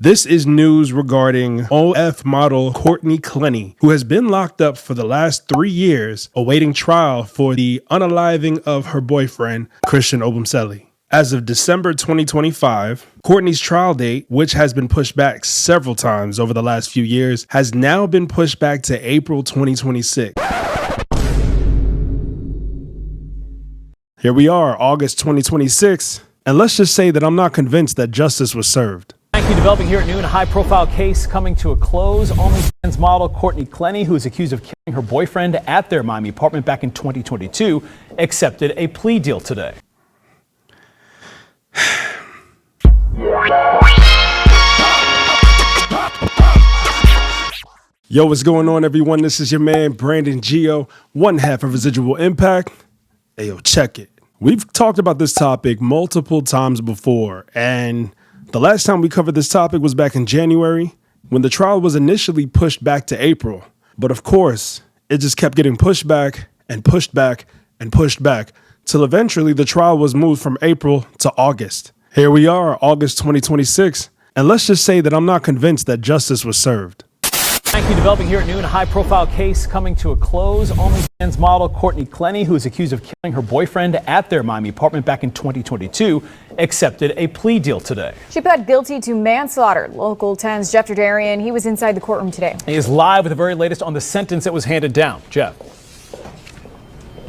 This is news regarding OF model Courtney Clenney, who has been locked up for the last 3 years awaiting trial for the unaliving of her boyfriend, Christian Obumseli. As of December 2025, Courtney's trial date, which has been pushed back several times over the last few years, has now been pushed back to April 2026. Here we are, August 2026, and let's just say that I'm not convinced that justice was served. Thank you. Developing here at noon, a high-profile case coming to a close. OnlyFans model Courtney Clenney, who is accused of killing her boyfriend at their Miami apartment back in 2022, accepted a plea deal today. Yo, what's going on, everyone? This is your man, Brandon Gio, one half of Residual Impact. Hey, yo, check it. We've talked about this topic multiple times before, and the last time we covered this topic was back in January, when the trial was initially pushed back to April. But of course, it just kept getting pushed back and pushed back and pushed back, till eventually the trial was moved from April to August. Here we are, August 2026, and let's just say that I'm not convinced that justice was served. Thank you. Developing here at noon, a high-profile case coming to a close. OnlyFans model Courtney Clenney, who is accused of killing her boyfriend at their Miami apartment back in 2022, accepted a plea deal today. She pled guilty to manslaughter. Local 10's Jeff Derdarian, he was inside the courtroom today. He is live with the very latest on the sentence that was handed down. Jeff.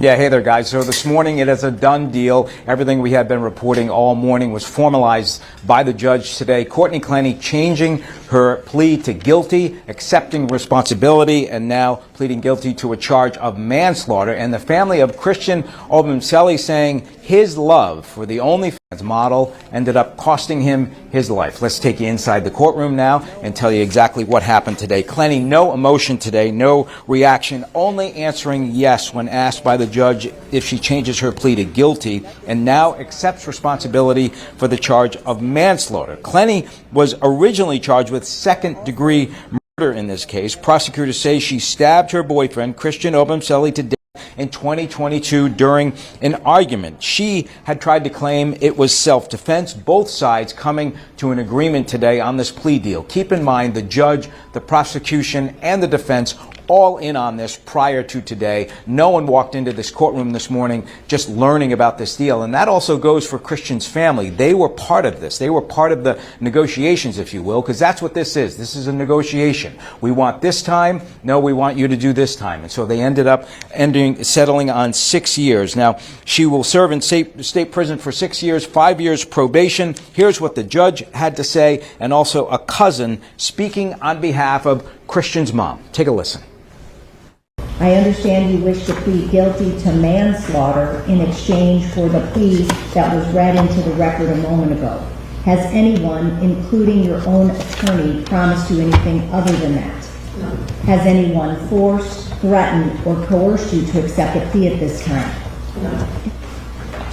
Yeah, hey there, guys. So this morning it is a done deal. Everything we had been reporting all morning was formalized by the judge today. Courtney Clenney changing her plea to guilty, accepting responsibility, and now pleading guilty to a charge of manslaughter. And the family of Christian Obumseli saying his love for the OnlyFans model ended up costing him his life. Let's take you inside the courtroom now and tell you exactly what happened today. Clenney, no emotion today, no reaction, only answering yes when asked by the judge if she changes her plea to guilty, and now accepts responsibility for the charge of manslaughter. Clenney was originally charged with second-degree murder in this case. Prosecutors say she stabbed her boyfriend, Christian Obumseli, to death in 2022 during an argument. She had tried to claim it was self-defense, both sides coming to an agreement today on this plea deal. Keep in mind the judge, the prosecution, and the defense all in on this prior to today. No one walked into this courtroom this morning just learning about this deal. And that also goes for Christian's family. They were part of this. They were part of the negotiations, if you will, because that's what this is. This is a negotiation. We want this time. No, we want you to do this time. And so they ended up settling on 6 years. Now, she will serve in state prison for 6 years, 5 years probation. Here's what the judge had to say, and also a cousin speaking on behalf of Christian's mom. Take a listen. I understand you wish to plead guilty to manslaughter in exchange for the plea that was read into the record a moment ago. Has anyone, including your own attorney, promised you anything other than that? No. Has anyone forced, threatened, or coerced you to accept a plea at this time? No.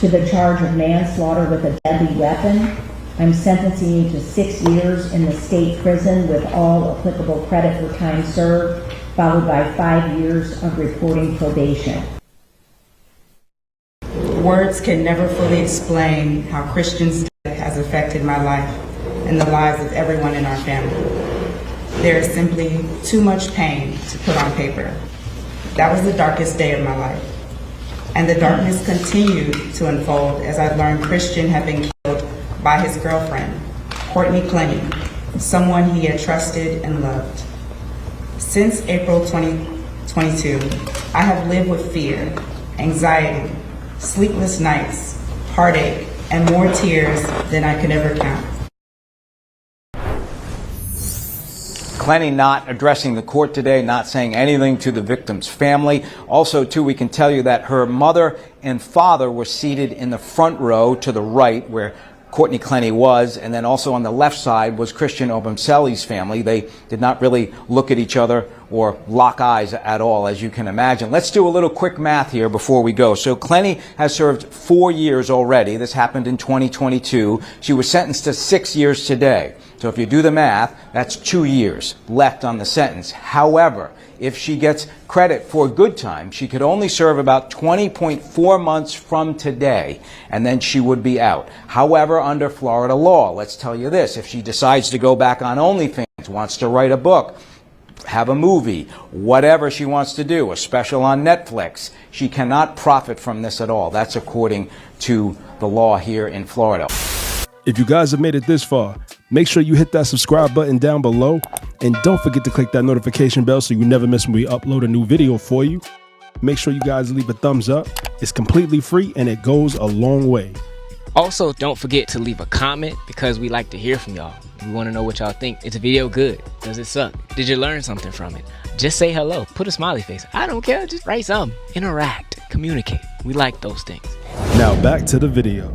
To the charge of manslaughter with a deadly weapon, I'm sentencing you to 6 years in the state prison with all applicable credit for time served, followed by 5 years of reporting probation. Words can never fully explain how Christian's death has affected my life and the lives of everyone in our family. There is simply too much pain to put on paper. That was the darkest day of my life. And the darkness continued to unfold as I learned Christian had been killed by his girlfriend, Courtney Clenney, someone he had trusted and loved. Since April 2022, I have lived with fear, anxiety, sleepless nights, heartache, and more tears than I could ever count. Clenney not addressing the court today, not saying anything to the victim's family. Also, too, we can tell you that her mother and father were seated in the front row to the right, where Courtney Clenney was, and then also on the left side was Christian Obumseli's family. They did not really look at each other or lock eyes at all, as you can imagine. Let's do a little quick math here before we go. So Clenney has served 4 years already. This happened in 2022. She was sentenced to 6 years today. So if you do the math, that's 2 years left on the sentence. However, if she gets credit for good time, she could only serve about 20.4 months from today, and then she would be out. However, under Florida law, let's tell you this, if she decides to go back on OnlyFans, wants to write a book, have a movie, whatever she wants to do, a special on Netflix, she cannot profit from this at all. That's according to the law here in Florida. If you guys have made it this far, make sure you hit that subscribe button down below. And don't forget to click that notification bell so you never miss when we upload a new video for you. Make sure you guys leave a thumbs up. It's completely free and it goes a long way. Also, don't forget to leave a comment because we like to hear from y'all. We want to know what y'all think. Is the video good? Does it suck? Did you learn something from it? Just say hello. Put a smiley face. I don't care. Just write something. Interact. Communicate. We like those things. Now back to the video.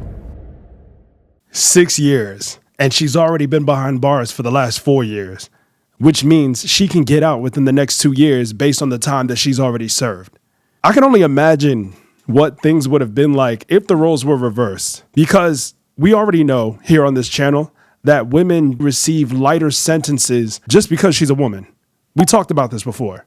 6 years, and she's already been behind bars for the last 4 years, which means she can get out within the next 2 years based on the time that she's already served. I can only imagine what things would have been like if the roles were reversed, because we already know here on this channel that women receive lighter sentences just because she's a woman. We talked about this before.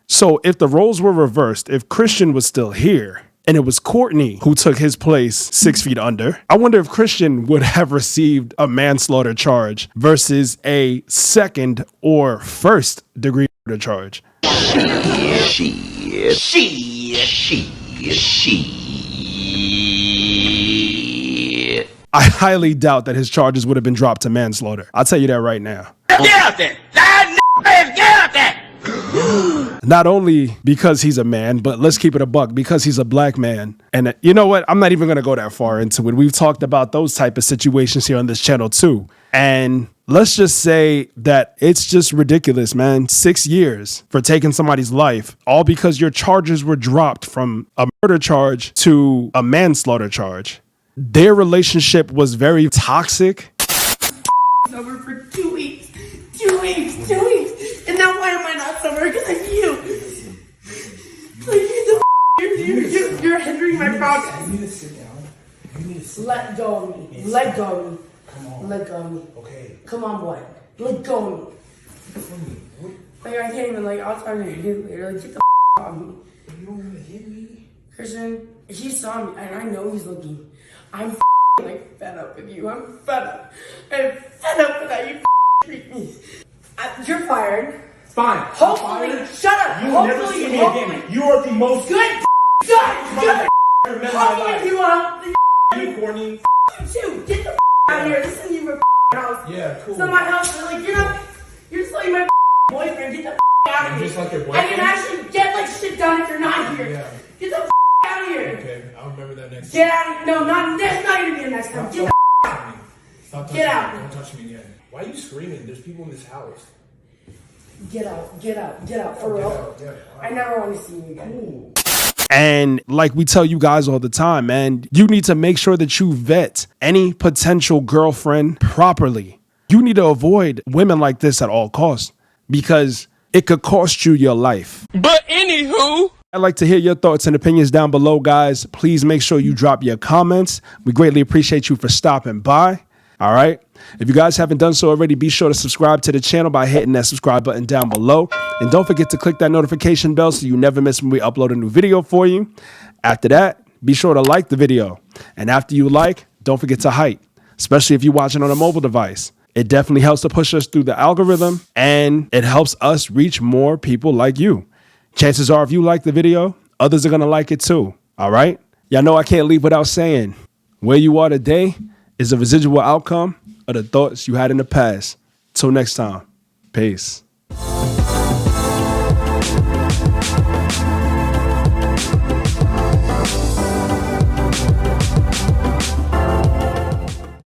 So if the roles were reversed, if Christian was still here, and it was Courtney who took his place 6 feet under, I wonder if Christian would have received a manslaughter charge versus a second or first degree murder charge. I highly doubt that his charges would have been dropped to manslaughter. I'll tell you that right now. Get out there! Get out there! Not only because he's a man, but let's keep it a buck, because he's a black man. And you know what? I'm not even going to go that far into it. We've talked about those type of situations here on this channel too. And let's just say that it's just ridiculous, man. 6 years for taking somebody's life, all because your charges were dropped from a murder charge to a manslaughter charge. Their relationship was very toxic. Sober for 2 weeks. 2 weeks. 2 weeks. And now why am I not sober? Because of you. Like, you're hindering my progress. You need to sit down. You need to sit Let go of me. Let go of me. Come on. Let go of me. Okay. Come on, boy. Let go of me. Like, I can't even, like, I'll try to hit you later. Like, get the off me. You don't want to hit me? Christian, he saw me, and I know he's looking. I'm like, fed up with you. I'm fed up. I'm fed up with how you treat me. You're fired. Fine. Hopefully, shut up. You will never see me again. You are the most good. Hopefully, you are. You, Courtney. You too. Get the out of here. This isn't even your house. Yeah, cool. It's not my house. Like, you're just like my boyfriend. Get the out of here. Just like your I boyfriend? can actually get like shit done if you're not here. Yeah. Get the out of here. Okay, I'll remember that next time. Get out of here. No, that's not even the next time. Get the out. Stop touching Get me. out. Don't touch me again. Why are you screaming? There's people in this house. Get out. Get out. Get out. For real. Get out. I never want to see you again. Ooh. And like we tell you guys all the time, man, you need to make sure that you vet any potential girlfriend properly. You need to avoid women like this at all costs, because it could cost you your life. But anywho, I'd like to hear your thoughts and opinions down below, guys. Please make sure you drop your comments. We greatly appreciate you for stopping by. All right. If you guys haven't done so already, be sure to subscribe to the channel by hitting that subscribe button down below. And don't forget to click that notification bell so you never miss when we upload a new video for you. After that, be sure to like the video. And after you like, don't forget to hype, especially if you're watching on a mobile device. It definitely helps to push us through the algorithm, and it helps us reach more people like you. Chances are, if you like the video, others are going to like it too. All right. Y'all know I can't leave without saying, where you are today is a residual outcome of the thoughts you had in the past. Till next time. Peace.